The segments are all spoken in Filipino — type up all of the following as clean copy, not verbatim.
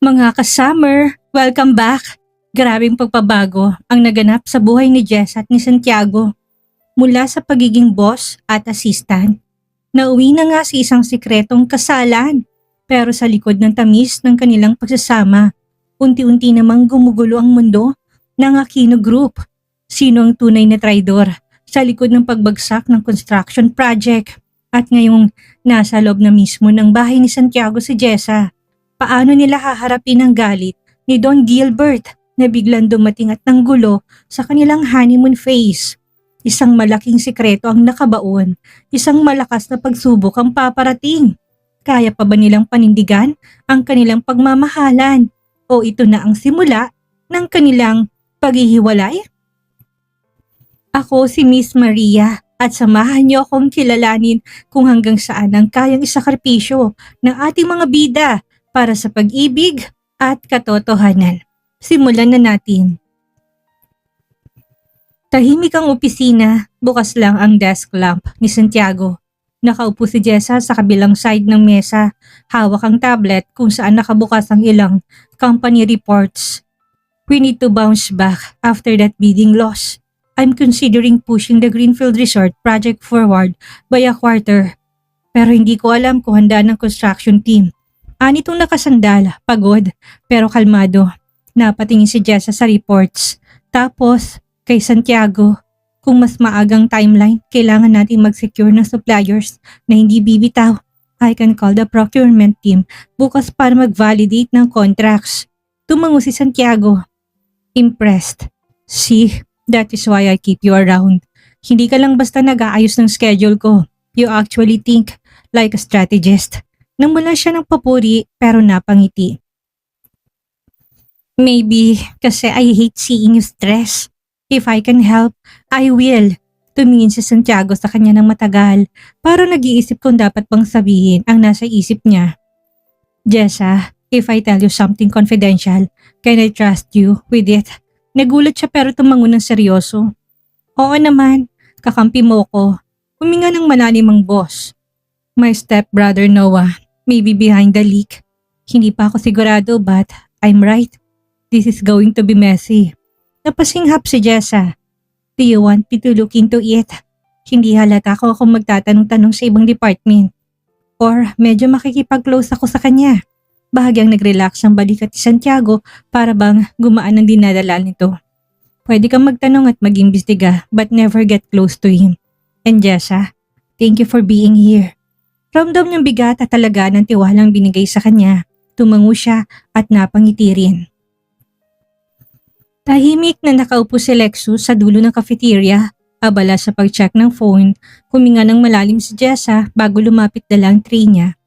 Mga ka-summer, welcome back! Grabing pagpabago ang naganap sa buhay ni Jess at ni Santiago. Mula sa pagiging boss at assistant, nauwi na nga sa isang sikretong kasalan. Pero sa likod ng tamis ng kanilang pagsasama, unti-unti namang gumugulo ang mundo ng Aquino Group. Sino ang tunay na traidor sa likod ng pagbagsak ng construction project? At ngayong nasa loob na mismo ng bahay ni Santiago si Jessa, paano nila haharapin ang galit ni Don Gilbert na biglang dumating at nanggulo sa kanilang honeymoon phase? Isang malaking sikreto ang nakabaon, isang malakas na pagsubok ang paparating. Kaya pa ba nilang panindigan ang kanilang pagmamahalan? O ito na ang simula ng kanilang paghihiwalay? Ako si Miss Maria at samahan niyo akong kilalanin kung hanggang saan ang kayang isakripisyo ng ating mga bida para sa pag-ibig at katotohanan. Simulan na natin. Tahimik ang opisina, bukas lang ang desk lamp ni Santiago. Nakaupo si Jessa sa kabilang side ng mesa, hawak ang tablet kung saan nakabukas ang ilang company reports. We need to bounce back after that bidding loss. I'm considering pushing the Greenfield Resort project forward by a quarter. Pero hindi ko alam kung handa ng construction team. Anitong nakasandal, pagod, pero kalmado. Napatingin si Jessa sa reports. Tapos, kay Santiago, kung mas maagang timeline, kailangan natin mag-secure ng suppliers na hindi bibitaw. I can call the procurement team bukas para mag-validate ng contracts. Tumango si Santiago. Impressed. See, that is why I keep you around. Hindi ka lang basta nag-aayos ng schedule ko. You actually think like a strategist. Namula siya ng papuri pero napangiti. Maybe kasi I hate seeing you stress. If I can help, I will. Tumingin si Santiago sa kanya ng matagal para nag-iisip kung dapat bang sabihin ang nasa isip niya. Jessa, if I tell you something confidential, can I trust you with it? Nagulat siya pero tumango ng seryoso. Oo naman, kakampi mo ko. Huminga ng malalim ang boss. My stepbrother Noah may be behind the leak. Hindi pa ako sigurado but I'm right. This is going to be messy. Napasinghap si Jessa. Do you want me to look into it? Hindi halata ko kung magtatanong-tanong sa ibang department. Or medyo makikipag-close ako sa kanya. Bahagyang nag-relax ang balikat ni Santiago para bang gumaan ang dinadala nito. Pwede kang magtanong at mag-imbestiga but never get close to him. And Jessa, thank you for being here. Ramdam niyang bigat at talaga ng tiwalang binigay sa kanya. Tumango siya at napangiti rin. Tahimik na nakaupo si Lexus sa dulo ng cafeteria, abala sa pag-check ng phone, huminga ng malalim si Jessa bago lumapit dala ang tray niya.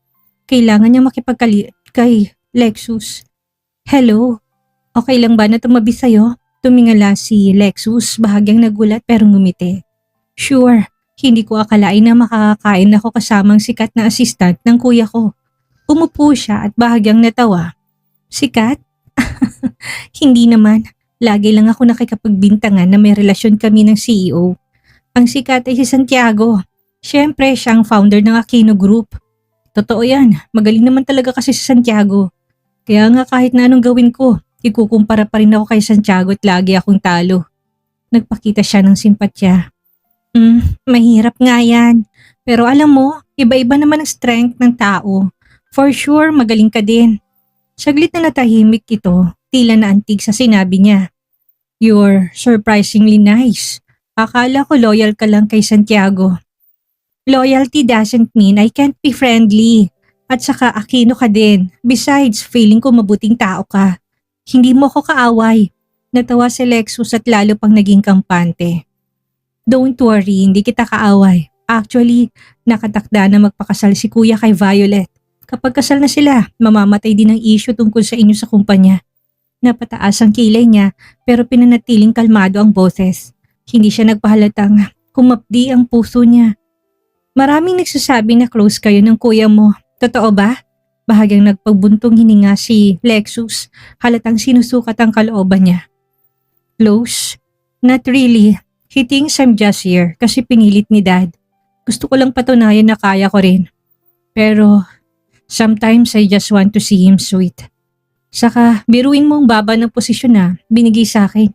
Kailangan niya makipagkalit kay Lexus. Hello, okay lang ba na tumabi sa'yo? Tumingala si Lexus, bahagyang nagulat pero ngumiti. Sure, hindi ko akalain na makakakain ako kasamang sikat na assistant ng kuya ko. Umupo siya at bahagyang natawa. Sikat? Hindi naman. Lagi lang ako nakikapagbintangan na may relasyon kami ng CEO. Ang sikat ay si Santiago. Siyempre, siya ang founder ng Aquino Group. Totoo yan, magaling naman talaga kasi si Santiago. Kaya nga kahit na anong gawin ko, ikukumpara pa rin ako kay Santiago at lagi akong talo. Nagpakita siya ng simpatya. Mahirap nga yan. Pero alam mo, iba-iba naman ang strength ng tao. For sure, magaling ka din. Saglit na natahimik ito. Tila na antig sa sinabi niya. You're surprisingly nice. Akala ko loyal ka lang kay Santiago. Loyalty doesn't mean I can't be friendly. At saka Aquino ka din. Besides, feeling ko mabuting tao ka. Hindi mo ko kaaway. Natawa si Lexus at lalo pang naging kampante. Don't worry, hindi kita kaaway. Actually, nakatakda na magpakasal si kuya kay Violet. Kapag kasal na sila, mamamatay din ang issue tungkol sa inyo sa kumpanya. Napataas ang kilay niya pero pinanatiling kalmado ang boses. Hindi siya nagpahalatang kumapdi ang puso niya. Maraming nagsasabi na close kayo ng kuya mo. Totoo ba? Bahagyang nagpagbuntong hininga si Lexus. Halatang sinusukat ang kalooban niya. Close? Not really. He thinks I'm just here kasi pinilit ni Dad. Gusto ko lang patunayan na kaya ko rin. Pero sometimes I just want to see him sweet. Saka biruin mo ang baba ng posisyon na binigay sa akin.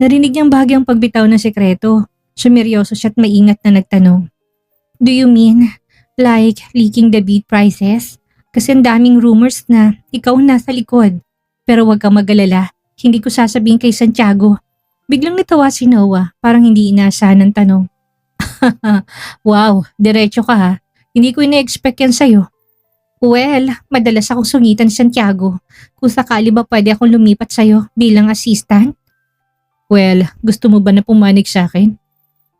Narinig niyang bahagyang pagbitaw ng sekreto. Sumeryoso siya at maingat na nagtanong. Do you mean like leaking the bid prices? Kasi ang daming rumors na ikaw ang nasa likod. Pero huwag kang mag-alala, hindi ko sasabihin kay Santiago. Biglang natawa si Noah, parang hindi inaasahan ng tanong. Wow, diretso ka ha. Hindi ko ina-expect yan sa'yo. Well, madalas akong sungitan si Santiago. Kung sakali ba pwede akong lumipat sa'yo bilang assistant? Well, gusto mo ba na pumanig sa akin?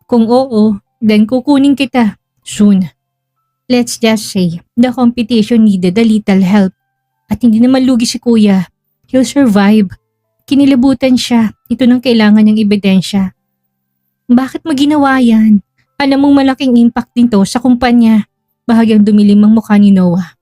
Kung oo, then kukunin kita. Soon. Let's just say, the competition needed a little help. At hindi naman lugi si kuya. He'll survive. Kinilabutan siya. Ito nang kailangan niyang ebidensya. Bakit mo ginawa yan? Alam mong malaking impact nito sa kumpanya. Bahagyang dumilim ang mukha ni Noah.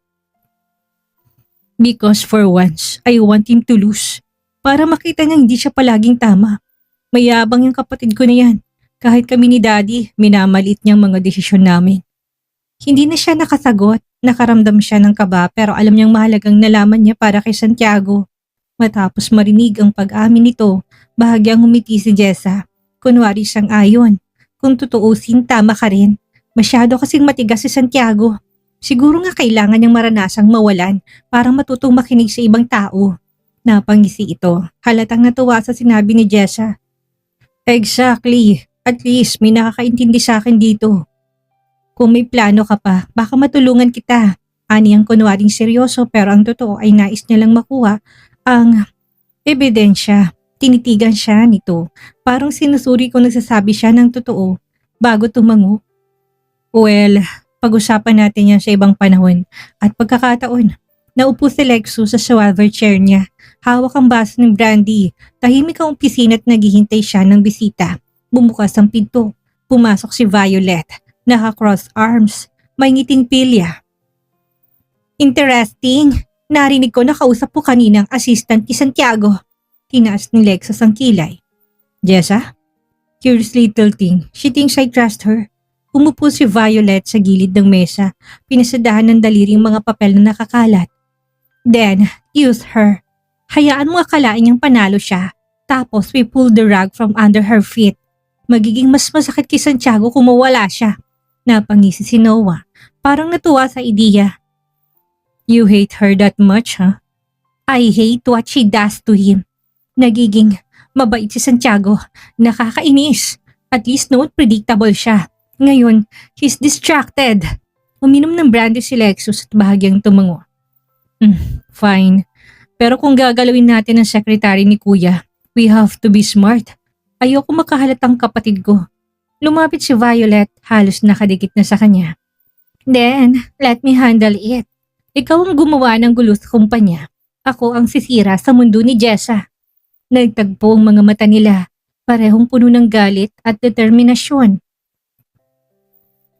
Because for once, I want him to lose. Para makita niya hindi siya palaging tama. Mayabang yung kapatid ko na yan. Kahit kami ni Daddy, minamalit niyang mga desisyon namin. Hindi na siya nakasagot. Nakaramdam siya ng kaba pero alam niyang mahalagang nalaman niya para kay Santiago. Matapos marinig ang pag-amin nito, bahagyang humiti si Jessa. Kunwari siyang ayon. Kung tutuusin, tama ka rin. Masyado kasing matigas si Santiago. Siguro nga kailangan niyang maranasang mawalan para matutong makinig sa ibang tao. Napangisi ito. Halatang natuwa sa sinabi ni Jessa. Exactly. At least may nakakaintindi sa akin dito. Kung may plano ka pa, baka matulungan kita. Ani ang kunwaring seryoso pero ang totoo ay nais niya lang makuha ang ebidensya. Tinitigan siya nito. Parang sinusuri kung nagsasabi siya ng totoo bago tumango. Well, pag-usapan natin yan sa ibang panahon at pagkakataon. Naupo si Lexus sa shower chair niya. Hawak ang baso ng brandy. Tahimik ang opisina at naghihintay siya ng bisita. Bumukas ang pinto. Pumasok si Violet. Naka-cross arms. May ngiting pilya. Interesting. Narinig ko na kausap po kaninang assistant ni Santiago. Tinaas ni Lexus ang kilay. Jessa? Curious little thing. She thinks I trust her. Umupo si Violet sa gilid ng mesa. Pinasadahan ng daliring mga papel na nakakalat. Then, use her. Hayaan mo akalain niyang panalo siya. Tapos we pull the rug from under her feet. Magiging mas masakit kay Santiago kung mawala siya. Napangisi si Noah. Parang natuwa sa ideya. You hate her that much, huh? I hate what she does to him. Nagiging mabait si Santiago. Nakakainis. At least noon predictable siya. Ngayon, he's distracted. Uminom ng brandy si Lexus at bahagyang tumango. Fine. Pero kung gagalawin natin ang secretary ni Kuya, we have to be smart. Ayoko makahalatang kapatid ko. Lumapit si Violet, halos nakadikit na sa kanya. Then, let me handle it. Ikaw ang gumawa ng gulo sa kumpanya. Ako ang sisira sa mundo ni Jessa. Nagtagpo ang mga mata nila, parehong puno ng galit at determinasyon.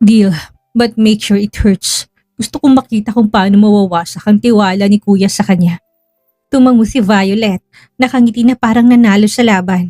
Deal, but make sure it hurts. Gusto kong makita kung paano mawawasak ang tiwala ni Kuya sa kanya. Tumango si Violet, nakangiti na parang nanalo sa laban.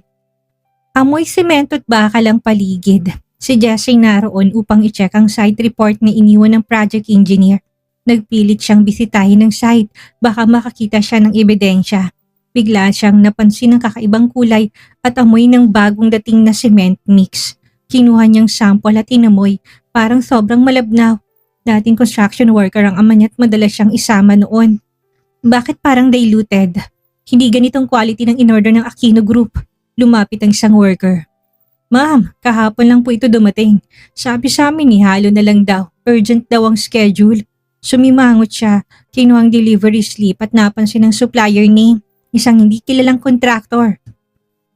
Amoy semento at bakal ang paligid. Si Jesse naroon upang i-check ang site report na iniwan ng project engineer. Nagpilit siyang bisitahin ng site, baka makakita siya ng ebidensya. Bigla siyang napansin ng kakaibang kulay at amoy ng bagong dating na cement mix. Kinuha niyang sample at inamoy, parang sobrang malabnaw. Dating construction worker ang ama niya at madalas siyang isama noon. Bakit parang diluted? Hindi ganitong quality ng in-order ng Aquino Group. Lumapit ang isang worker. Ma'am, kahapon lang po ito dumating. Sabi sa amin halo na lang daw. Urgent daw ang schedule. Sumimangot siya, kinuha ang delivery slip at napansin ang supplier name. Isang hindi kilalang kontraktor.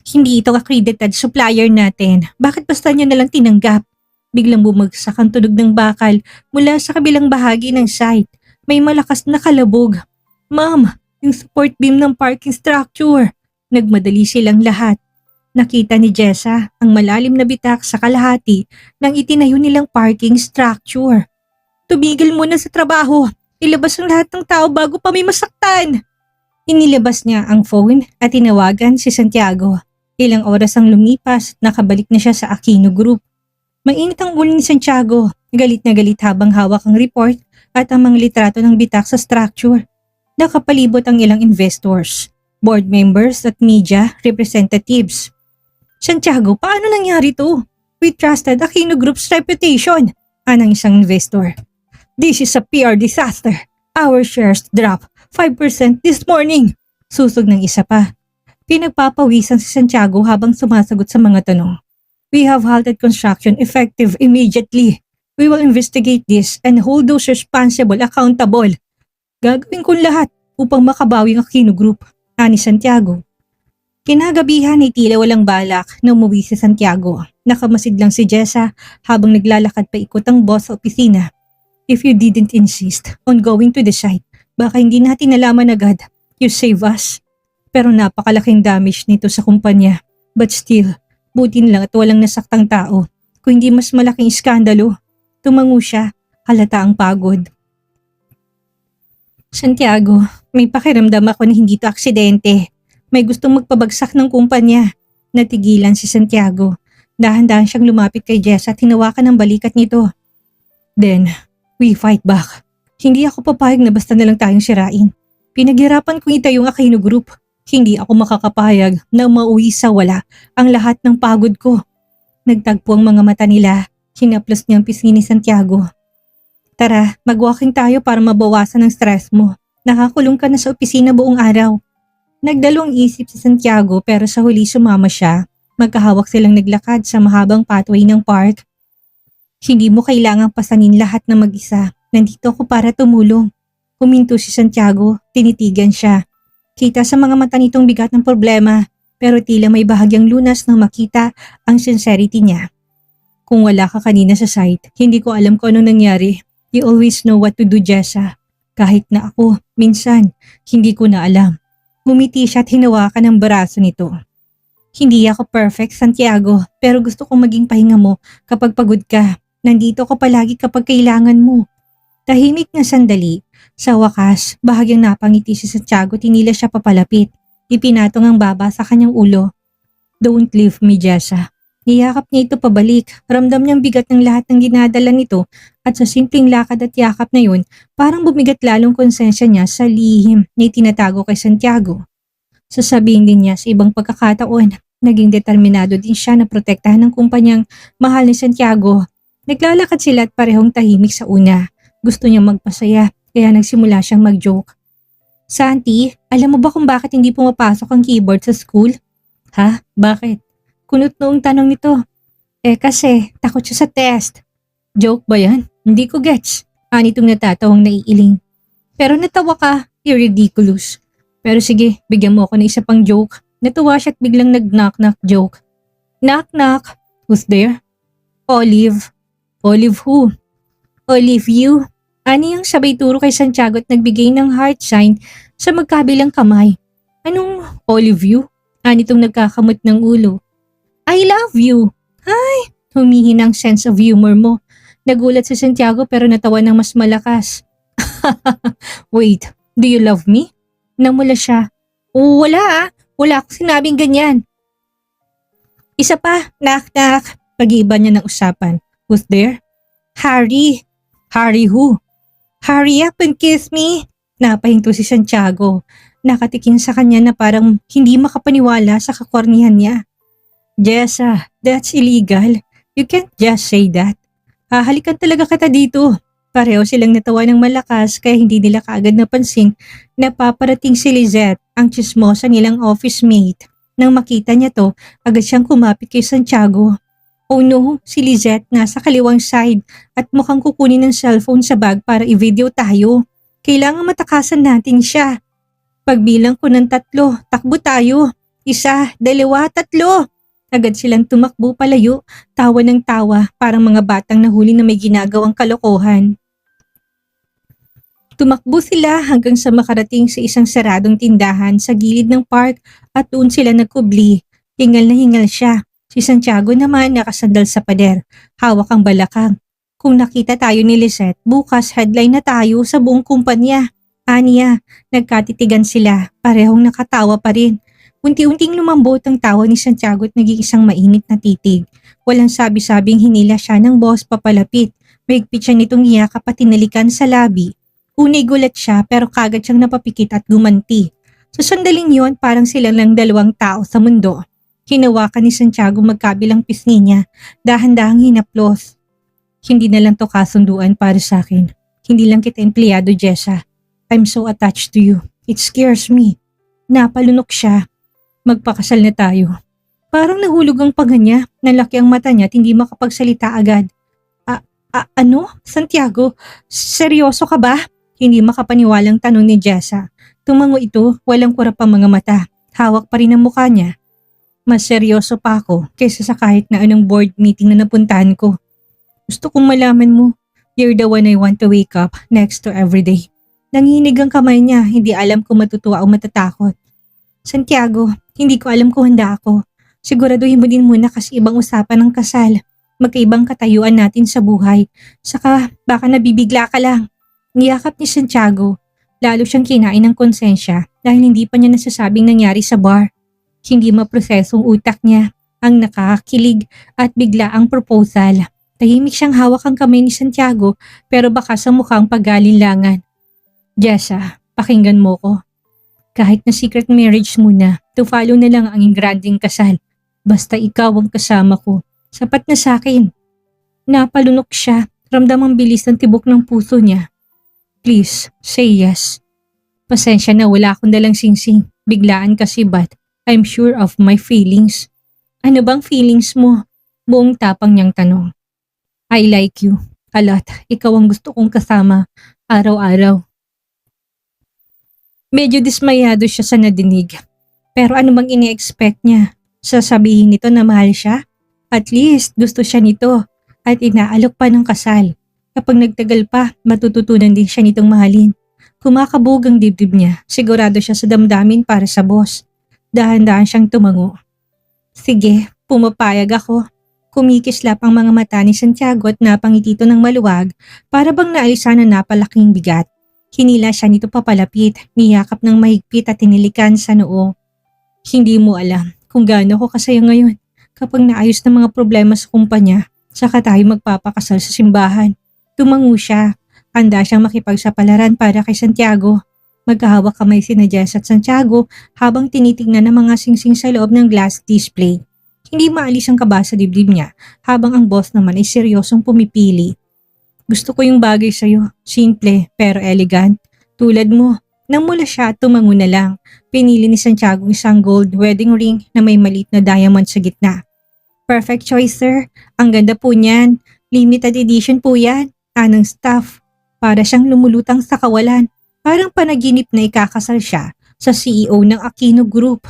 Hindi ito accredited supplier natin. Bakit basta niya nalang tinanggap? Biglang bumagsak ang tunog ng bakal mula sa kabilang bahagi ng site. May malakas na kalabog. Ma'am, yung support beam ng parking structure. Nagmadali silang lahat. Nakita ni Jessa ang malalim na bitak sa kalahati ng itinayo nilang parking structure. Tumigil muna sa trabaho. Ilabas ang lahat ng tao bago pa may masaktan. Inilabas niya ang phone at tinawagan si Santiago. Ilang oras ang lumipas at nakabalik na siya sa Aquino Group. Mainit ang ulo ni Santiago. Galit na galit habang hawak ang report at ang mga litrato ng bitak sa structure. Nakapalibot ang ilang investors, board members at media representatives. Santiago, paano nangyari to? We trusted Aquino Group's reputation, anang isang investor. This is a PR disaster. Our shares dropped 5% this morning. Susog ng isa pa. Pinagpapawisan si Santiago habang sumasagot sa mga tanong. We have halted construction effective immediately. We will investigate this and hold those responsible accountable. Gagawin kong lahat upang makabawi ang Aquino Group, ani Santiago. Kinagabihan ay tila walang balak na umuwi si Santiago. Nakamasid lang si Jessa habang naglalakad pa ikot ang boss sa opisina. If you didn't insist on going to the site, baka hindi natin nalaman agad. You save us. Pero napakalaking damage nito sa kumpanya. But still, butin lang at walang nasaktang tao. Kung hindi mas malaking iskandalo. Tumango siya, halata ang pagod. Santiago, may pakiramdam ako na hindi to aksidente. May gustong magpabagsak ng kumpanya. Natigilan si Santiago. Dahan-dahan siyang lumapit kay Jess at hinawakan ang balikat nito. Then, we fight back. Hindi ako papayag na basta na lang tayong sirain. Pinaghirapan kong itayo ang Aquino Group. Hindi ako makakapayag na mauwi sa wala ang lahat ng pagod ko. Nagtagpo ang mga mata nila. Hinaplos niyang pisngi ni Santiago. Tara, mag-walking tayo para mabawasan ang stress mo. Nakakulong ka na sa opisina buong araw. Nagdalawang isip si Santiago pero sa huli sumama siya. Magkahawak silang naglakad sa mahabang pathway ng park. Hindi mo kailangang pasanin lahat na mag-isa. Nandito ako para tumulong. Huminto si Santiago, tinitigan siya. Kita sa mga mata nitong bigat ng problema pero tila may bahagyang lunas nang makita ang sincerity niya. Kung wala ka kanina sa site, hindi ko alam kung anong nangyari. You always know what to do, Jessa. Kahit na ako, minsan, hindi ko na alam. Ngumiti siya at hinawakan ang braso nito. Hindi ako perfect, Santiago, pero gusto kong maging pahinga mo kapag pagod ka. Nandito ako palagi kapag kailangan mo. Tahimik na sandali. Sa wakas, bahagyang napangiti si Santiago, tinila siya papalapit. Ipinatong ang baba sa kanyang ulo. Don't leave me, Jessa. Niyakap niya ito pabalik. Ramdam niyang bigat ng lahat ng dinadala nito at sa simpleng lakad at yakap na yun, parang bumigat lalong konsensya niya sa lihim na itinatago kay Santiago. Sasabihin din niya sa ibang pagkakataon, naging determinado din siya na protektahan ng kumpanyang mahal ni Santiago. Naglalakad sila at parehong tahimik sa una. Gusto niyang magpasaya kaya nagsimula siyang mag-joke. Santi, alam mo ba kung bakit hindi pumapasok ang keyboard sa school? Ha? Bakit? Kunot noong tanong nito. Kasi takot siya sa test. Joke ba yan? Hindi ko gets. Anitong natatawang naiiling. Pero natawa ka, you're ridiculous. Pero sige, bigyan mo ako ng isa pang joke. Natuwa siya at biglang nag-knock-knock joke. Knock-knock. Who's there? Olive. Olive who? Olive you. Ani yung sabay turo kay Santiago at nagbigay ng heart sign sa magkabilang kamay. Anong Olive you? Anitong nagkakamot ng ulo. I love you. Ay, humihinang sense of humor mo. Nagulat si Santiago pero natawa ng mas malakas. Wait, do you love me? Namula siya. Wala ah. Wala akong sinabing ganyan. Isa pa, knock-knock. Pag-iiba niya ng usapan. Who's there? Harry. Harry who? Hurry up and kiss me. Napahinto si Santiago. Nakatiking sa kanya na parang hindi makapaniwala sa kakornihan niya. Jessa, that's illegal. You can't just say that. Hahalikan talaga kita dito. Pareho silang natawa ng malakas kaya hindi nila kaagad napansin na paparating si Lizette, ang chismosa nilang office mate. Nang makita niya to, agad siyang kumapit kay Santiago. Oh no, si Lizette nasa kaliwang side at mukhang kukunin ng cellphone sa bag para i-video tayo. Kailangan matakasan natin siya. Pagbilang ko ng 3, takbo tayo. 1, 2, 3. Agad silang tumakbo palayo, tawa ng tawa, parang mga batang nahuli na may ginagawang kalokohan. Tumakbo sila hanggang sa makarating sa isang saradong tindahan sa gilid ng park at doon sila nagkubli. Hingal na hingal siya. Si Santiago naman nakasandal sa pader, hawak ang balakang. Kung nakita tayo ni Lizette, bukas headline na tayo sa buong kumpanya. Aniya, nagkatitigan sila, parehong nakatawa pa rin. Unti-unting lumambot ang tawa ni Santiago at naging isang mainit na titig. Walang sabi-sabing hinila siya ng boss papalapit. Mahigpit siya nitong iyakap at tinalikan sa labi. Unay gulat siya pero kagad siyang napapikit at gumanti. Sa sandaling yon parang silang lang dalawang tao sa mundo. Hinawakan ni Santiago magkabilang pisngi niya, dahan-dahang hinaplos. Hindi na lang to kasunduan para sa akin. Hindi lang kita empleyado, Jessa. I'm so attached to you. It scares me. Napalunok siya. Magpakasal na tayo. Parang nahulog ang panga niya, nalaki ang mata niya at hindi makapagsalita agad. Ano? Santiago? Seryoso ka ba? Hindi makapaniwalang tanong ni Jessa. Tumango ito, walang kurap ang mga mata. Hawak pa rin ang mukha niya. Mas seryoso pa ako kaysa sa kahit na anong board meeting na napuntahan ko. Gusto kong malaman mo, you're the one I want to wake up next to every day. Nanginig ang kamay niya, hindi alam kung matutuwa o matatakot. Santiago, hindi ko alam kung handa ako. Siguraduhin mo din muna kasi ibang usapan ng kasal. Magkaibang katayuan natin sa buhay. Saka baka nabibigla ka lang. Niyakap ni Santiago. Lalo siyang kinain ng konsensya dahil hindi pa niya nasasabing nangyari sa bar. Hindi maprosesong utak niya ang nakakakilig at bigla ang proposal. Tahimik siyang hawak ang kamay ni Santiago pero baka sa mukhang pag-alinlangan. Jessa, pakinggan mo ko. Kahit na secret marriage muna, to follow na lang ang granding kasal. Basta ikaw ang kasama ko. Sapat na sa akin. Napalunok siya, ramdam ang bilis ng tibok ng puso niya. Please, say yes. Pasensya na wala akong dalang singsing. Biglaan kasi but I'm sure of my feelings. Ano bang feelings mo? Buong tapang niyang tanong. I like you. A lot. Ikaw ang gusto kong kasama. Araw-araw. Medyo dismayado siya sa nadinig. Pero ano bang ini-expect niya? Sasabihin nito na mahal siya? At least gusto siya nito at inaalok pa ng kasal. Kapag nagtagal pa, matututunan din siya nitong mahalin. Kumakabog ang dibdib niya. Sigurado siya sa damdamin para sa boss. Dahan-dahan siyang tumango. Sige, pumapayag ako. Kumikislap ang mga mata ni Santiago at napangiti ito ng maluwag para bang naalisan na napalaking bigat. Hinila siya nito papalapit, niyakap ng mahigpit at tinilikan sa noo. Hindi mo alam kung gaano ko kasaya ngayon kapag naayos ng mga problema sa kumpanya, saka tayo magpapakasal sa simbahan. Tumango siya. Handa siyang makipagsapalaran para kay Santiago. Magkahawak kamay sina Jess at Santiago habang tinitingnan ang mga singsing sa loob ng glass display. Hindi maalis ang kaba sa dibdib niya habang ang boss naman ay seryosong pumipili. Gusto ko yung bagay sa'yo. Simple pero elegant. Tulad mo. Nang mula siya at tumango na lang, pinili ni Santiago isang gold wedding ring na may maliit na diamond sa gitna. Perfect choice, sir. Ang ganda po niyan. Limited edition po yan. Anong stuff. Para siyang lumulutang sa kawalan. Parang panaginip na ikakasal siya sa CEO ng Aquino Group.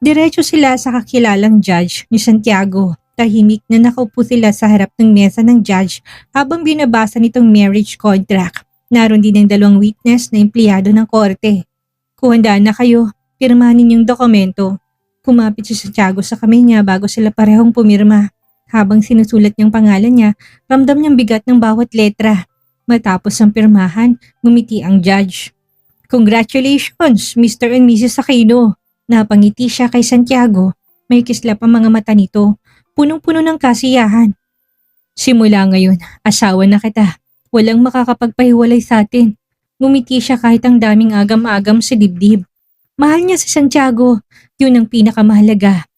Diretso sila sa kakilalang judge ni Santiago. Tahimik na nakaupo sila sa harap ng mesa ng judge habang binabasa nitong marriage contract. Naroon din ang dalawang witness na empleyado ng korte. Kung handa na kayo, pirmahan ninyong dokumento. Kumapit si Santiago sa kamay niya bago sila parehong pumirma. Habang sinusulat niyang pangalan niya, ramdam niyang bigat ng bawat letra. Matapos ang pirmahan, ngumiti ang judge. Congratulations, Mr. and Mrs. Aquino. Napangiti siya kay Santiago. May kislap ang mga mata nito. Punong-puno ng kasiyahan. Simula ngayon, asawa na kita. Walang makakapagpahiwalay sa atin. Ngumiti siya kahit ang daming agam-agam sa dibdib. Mahal niya si Santiago. Yun ang pinakamahalaga.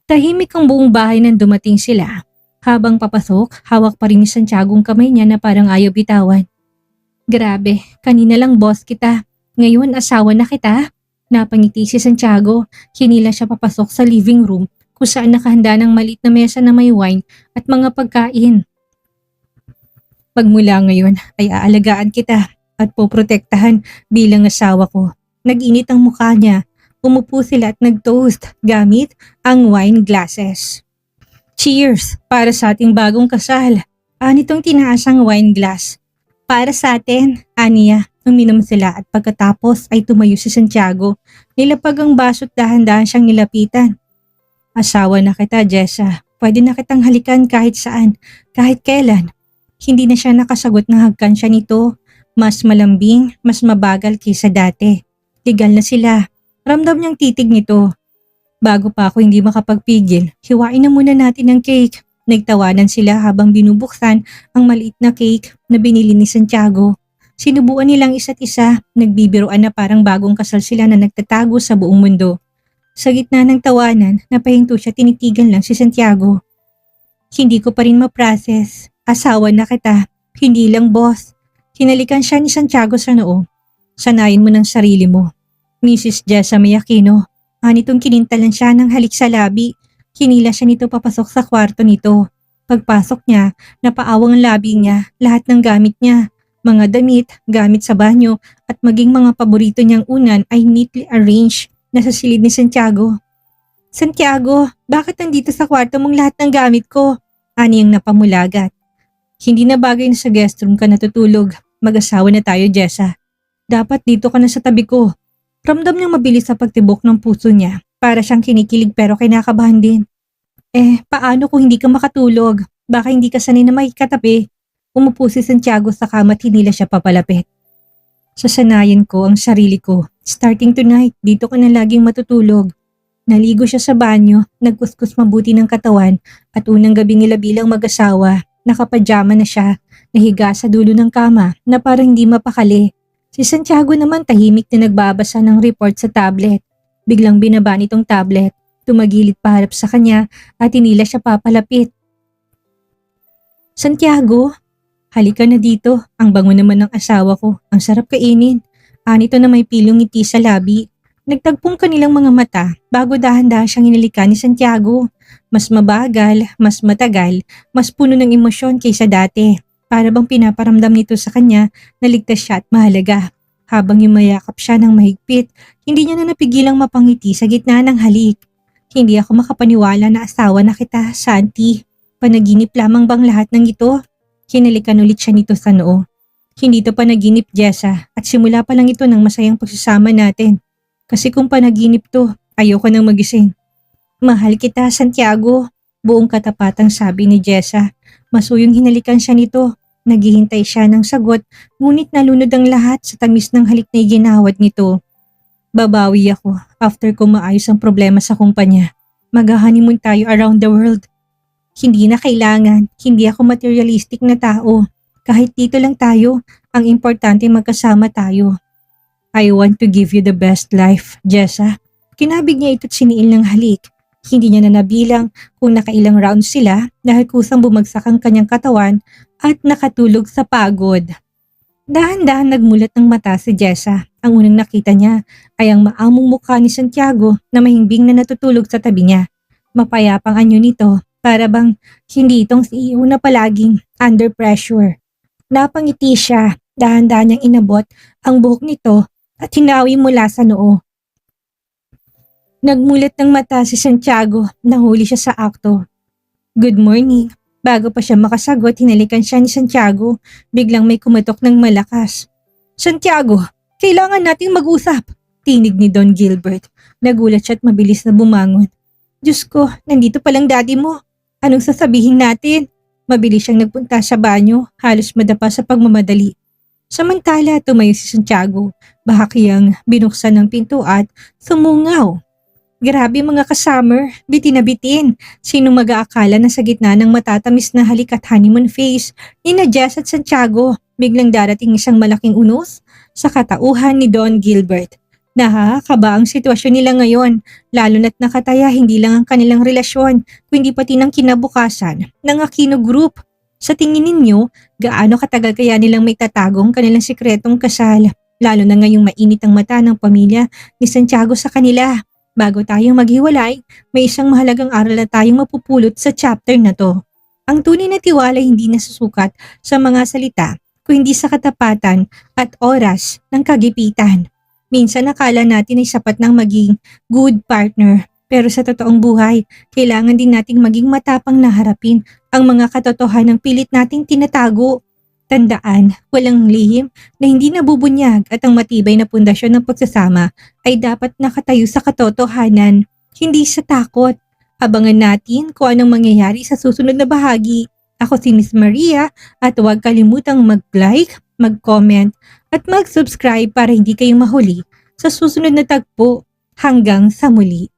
Tahimik ang buong bahay nang dumating sila. Habang papasok, hawak pa rin ni Santiago ang kamay niya na parang ayaw bitawan. Grabe, kanina lang boss kita. Ngayon asawa na kita. Napangiti si Santiago. Hinila siya papasok sa living room kung saan nakahanda ng maliit na mesa na may wine at mga pagkain. Magmula ngayon ay aalagaan kita at poprotektahan bilang asawa ko. Nag-init ang mukha niya. Umupo sila at nag-toast gamit ang wine glasses. Cheers para sa ating bagong kasal. Anitong tinaas ang wine glass. Para sa atin, aniya. Uminom sila at pagkatapos ay tumayo si Santiago. Nilapag ang baso at dahan-dahan siyang nilapitan. Asawa na kita, Jessa. Pwede na kitang halikan kahit saan, kahit kailan. Hindi na siya nakasagot na hagkan siya nito. Mas malambing, mas mabagal kaysa dati. Legal na sila. Ramdam niyang titig nito. Bago pa ako hindi makapagpigil, hiwain na muna natin ang cake. Nagtawanan sila habang binubuksan ang maliit na cake na binili ni Santiago. Sinubuan nilang isa't isa, nagbibiruan na parang bagong kasal sila na nagtatago sa buong mundo. Sa gitna ng tawanan, napahinto siya, tinitigan lang si Santiago. Hindi ko pa rin ma-process. Asawa na kita, hindi lang boss. Hinalikan siya ni Santiago sa noo. Sanayin mo ng sarili mo. Mrs. Jessa Mayakino. Anitong kinintalan siya ng halik sa labi. Hinila siya nito papasok sa kwarto nito. Pagpasok niya, napaawang ang labi niya, lahat ng gamit niya. Mga damit, gamit sa banyo, at maging mga paborito niyang unan ay neatly arranged na sa silid ni Santiago. Santiago, bakit nandito sa kwarto mong lahat ng gamit ko? Ani ang napamulagat. Hindi na bagay na sa guest room ka natutulog. Mag-asawa na tayo, Jessa. Dapat dito ka na sa tabi ko. Ramdam niyang mabilis sa pagtibok ng puso niya. Para siyang kinikilig pero kinakabahan din. Paano kung hindi ka makatulog? Baka hindi ka sanay na makikatabi. Umupo si Santiago sa kama at hinila siya papalapit. Sasanayan ko ang sarili ko. Starting tonight, dito ka na laging matutulog. Naligo siya sa banyo, nagkuskus mabuti ng katawan at unang gabi nila bilang mag-asawa. Nakapajama na siya, nahiga sa dulo ng kama na parang hindi mapakali. Si Santiago naman tahimik na nagbabasa ng report sa tablet. Biglang binaba nitong tablet, tumagilid paharap sa kanya at hinila siya papalapit. Santiago, halika na dito, ang bango naman ng asawa ko, ang sarap kainin. Anito na may pilong ngiti sa labi. Nagtagpong kanilang mga mata bago dahan-dahan siyang inilikan ni Santiago. Mas mabagal, mas matagal, mas puno ng emosyon kaysa dati. Para bang pinaparamdam nito sa kanya na ligtas siya at mahalaga. Habang yumayakap siya ng mahigpit, hindi niya na napigilang mapangiti sa gitna ng halik. Hindi ako makapaniwala na asawa na kita, Santi. Panaginip lamang bang lahat ng ito? Hinalikan ulit siya nito sa noo. Hindi to panaginip, Jessa, at simula pa lang ito ng masayang pagsasama natin. Kasi kung panaginip to, ayoko nang magising. Mahal kita, Santiago. Buong katapatang sabi ni Jessa. Masuyong hinalikan siya nito. Naghihintay siya ng sagot, ngunit nalunod ang lahat sa tamis ng halik na iginawad nito. Babawi ako after ko maayos ang problema sa kumpanya. Mag-honeymoon tayo around the world. Hindi na kailangan, hindi ako materialistic na tao. Kahit dito lang tayo, ang importante magkasama tayo. I want to give you the best life, Jessa. Kinabig niya ito't siniil ng halik. Hindi niya na nabilang kung nakailang rounds sila dahil kusang bumagsak ang kanyang katawan at nakatulog sa pagod. Dahan-dahan nagmulat ng mata si Jessa. Ang unang nakita niya ay ang maamong mukha ni Santiago na mahimbing na natutulog sa tabi niya. Mapayapang anyo nito, para bang hindi itong CEO na palaging under pressure. Napangiti siya, dahan-dahan niyang inabot ang buhok nito at hinawi mula sa noo. Nagmulat ng mata si Santiago, nahuli siya sa akto. Good morning. Bago pa siya makasagot, hinalikan siya ni Santiago. Biglang may kumatok ng malakas. Santiago, kailangan nating mag-usap. Tinig ni Don Gilbert. Nagulat siya at mabilis na bumangon. Diyos ko, nandito palang daddy mo. Anong sasabihin natin? Mabilis siyang nagpunta sa banyo, halos madapa sa pagmamadali. Samantala, tumayo si Santiago. Bahakiyang binuksan ng pinto at sumungaw. Grabe mga kasummer, bitin na bitin. Sino mag-aakala na sa gitna ng matatamis na halik at honeymoon phase ni Jess at Santiago, biglang darating isang malaking unos sa katauhan ni Don Gilbert. Nakakaba ang sitwasyon nila ngayon, lalo na't nakataya hindi lang ang kanilang relasyon, kundi pati ng kinabukasan ng Aquino Group. Sa tingin ninyo, gaano katagal kaya nilang may tatagong kanilang sikretong kasal, lalo na ngayong mainit ang mata ng pamilya ni Santiago sa kanila. Bago tayong maghiwalay, may isang mahalagang aral na tayong mapupulot sa chapter na to. Ang tunay na tiwala hindi nasusukat sa mga salita, kundi sa katapatan at oras ng kagipitan. Minsan akala natin ay sapat ng maging good partner, pero sa totoong buhay, kailangan din nating maging matapang na harapin ang mga katotohanang pilit nating tinatago. Tandaan, walang lihim na hindi nabubunyag at ang matibay na pundasyon ng pagsasama ay dapat nakatayo sa katotohanan, hindi sa takot. Abangan natin kung anong mangyayari sa susunod na bahagi. Ako si Miss Maria at huwag kalimutang mag-like, mag-comment at mag-subscribe para hindi kayo mahuli sa susunod na tagpo. Hanggang sa muli.